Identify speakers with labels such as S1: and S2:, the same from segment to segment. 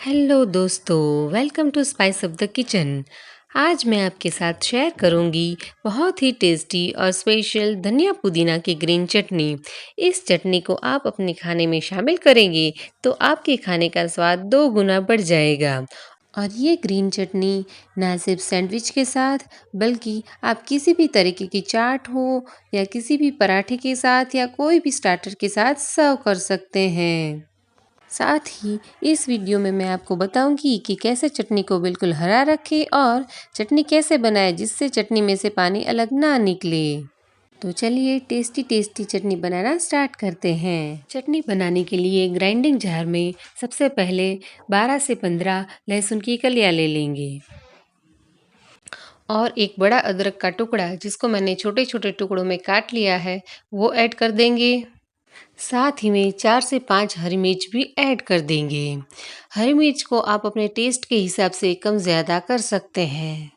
S1: Hello दोस्तों, welcome to spice of the kitchen. आज मैं आपके साथ शेयर करूंगी बहुत ही टेस्टी और स्पेशल धनिया पुदीना की ग्रीन चटनी। इस चटनी को आप अपने खाने में शामिल करेंगे तो आपके खाने का स्वाद 2 गुना बढ़ जाएगा। और ये ग्रीन चटनी ना सिर्फ सैंडविच के साथ बल्कि आप किसी भी तरीके की चाट हो या किसी भी पराठे के साथ या कोई भी स्टार्टर के साथ सर्व कर सकते हैं। साथ ही इस वीडियो में मैं आपको बताऊंगी कि कैसे चटनी को बिल्कुल हरा रखें और चटनी कैसे बनाएं जिससे चटनी में से पानी अलग ना निकले। तो चलिए टेस्टी टेस्टी चटनी बनाना स्टार्ट करते हैं। चटनी बनाने के लिए ग्राइंडिंग जार में सबसे पहले 12 से 15 लहसुन की कलियां ले लेंगे और एक बड़ा अदरक का टुकड़ा जिसको मैंने छोटे छोटे टुकड़ों में काट लिया है वो ऐड कर देंगे। साथ ही में 4 से 5 हरी मिर्च भी ऐड कर देंगे। हरी मिर्च को आप अपने टेस्ट के हिसाब से कम ज़्यादा कर सकते हैं।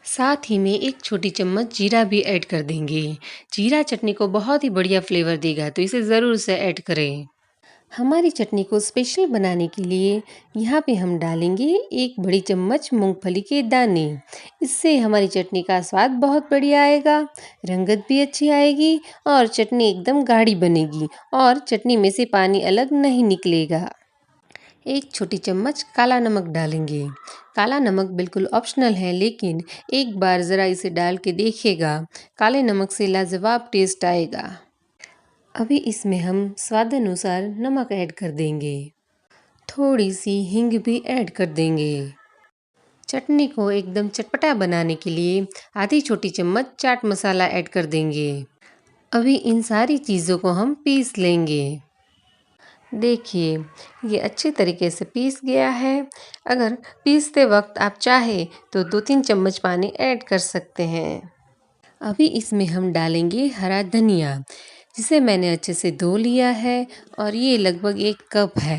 S1: साथ ही में 1 छोटी चम्मच जीरा भी ऐड कर देंगे। जीरा चटनी को बहुत ही बढ़िया फ्लेवर देगा तो इसे ज़रूर से ऐड करें। हमारी चटनी को स्पेशल बनाने के लिए यहाँ पे हम डालेंगे 1 बड़ी चम्मच मूंगफली के दाने। इससे हमारी चटनी का स्वाद बहुत बढ़िया आएगा, रंगत भी अच्छी आएगी और चटनी एकदम गाढ़ी बनेगी और चटनी में से पानी अलग नहीं निकलेगा। 1 छोटी चम्मच काला नमक डालेंगे। काला नमक बिल्कुल ऑप्शनल है लेकिन एक बार ज़रा इसे डाल के देखिएगा, काले नमक से लाजवाब टेस्ट आएगा। अभी इसमें हम स्वाद अनुसार नमक ऐड कर देंगे। थोड़ी सी हींग भी ऐड कर देंगे। चटनी को एकदम चटपटा बनाने के लिए आधी छोटी चम्मच चाट मसाला ऐड कर देंगे। अभी इन सारी चीज़ों को हम पीस लेंगे। देखिए ये अच्छे तरीके से पीस गया है। अगर पीसते वक्त आप चाहे तो 2-3 चम्मच पानी ऐड कर सकते हैं। अभी इसमें हम डालेंगे हरा धनिया जिसे मैंने अच्छे से धो लिया है और ये लगभग 1 कप है।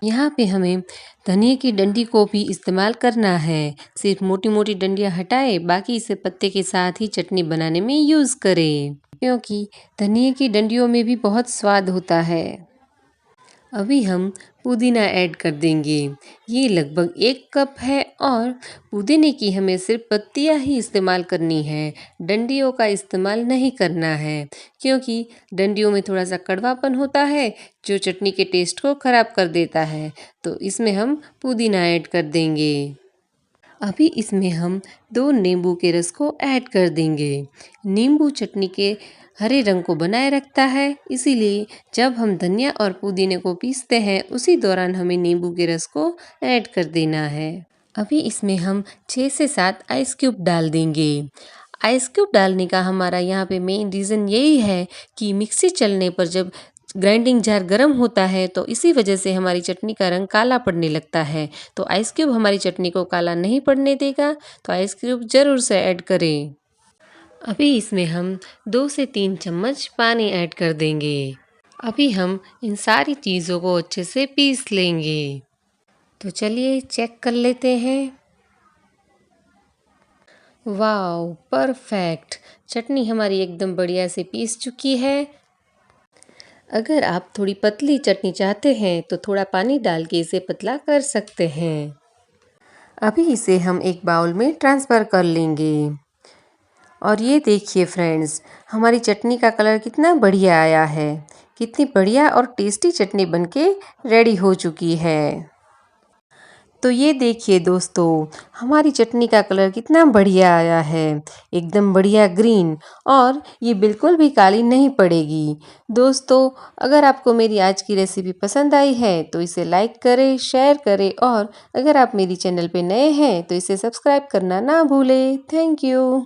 S1: यहाँ पे हमें धनिया की डंडी को भी इस्तेमाल करना है। सिर्फ मोटी मोटी डंडियाँ हटाए, बाकी इसे पत्ते के साथ ही चटनी बनाने में यूज़ करें क्योंकि धनिया की डंडियों में भी बहुत स्वाद होता है। अभी हम पुदीना ऐड कर देंगे। ये लगभग 1 कप है और पुदीने की हमें सिर्फ पत्तियां ही इस्तेमाल करनी है, डंडियों का इस्तेमाल नहीं करना है क्योंकि डंडियों में थोड़ा सा कड़वापन होता है जो चटनी के टेस्ट को ख़राब कर देता है। तो इसमें हम पुदीना ऐड कर देंगे। अभी इसमें हम 2 नींबू के रस को ऐड कर देंगे। नींबू चटनी के हरे रंग को बनाए रखता है, इसीलिए जब हम धनिया और पुदीने को पीसते हैं उसी दौरान हमें नींबू के रस को ऐड कर देना है। अभी इसमें हम 6 से 7 आइस क्यूब डाल देंगे। आइस क्यूब डालने का हमारा यहाँ पे मेन रीज़न यही है कि मिक्सी चलने पर जब ग्राइंडिंग जार गर्म होता है तो इसी वजह से हमारी चटनी का रंग काला पड़ने लगता है। तो आइस क्यूब हमारी चटनी को काला नहीं पड़ने देगा, तो आइस क्यूब ज़रूर से ऐड करें। अभी इसमें हम 2 से 3 चम्मच पानी ऐड कर देंगे। अभी हम इन सारी चीज़ों को अच्छे से पीस लेंगे। तो चलिए चेक कर लेते हैं। Wow, perfect! चटनी हमारी एकदम बढ़िया से पीस चुकी है। अगर आप थोड़ी पतली चटनी चाहते हैं तो थोड़ा पानी डाल के इसे पतला कर सकते हैं। अभी इसे हम एक बाउल में ट्रांसफ़र कर लेंगे। और ये देखिए फ्रेंड्स, हमारी चटनी का कलर कितना बढ़िया आया है। कितनी बढ़िया और टेस्टी चटनी बनके रेडी हो चुकी है। तो ये देखिए दोस्तों, हमारी चटनी का कलर कितना बढ़िया आया है, एकदम बढ़िया ग्रीन, और ये बिल्कुल भी काली नहीं पड़ेगी। दोस्तों, अगर आपको मेरी आज की रेसिपी पसंद आई है तो इसे लाइक करें, शेयर करें और अगर आप मेरी चैनल पे नए हैं तो इसे सब्सक्राइब करना ना भूलें। Thank you.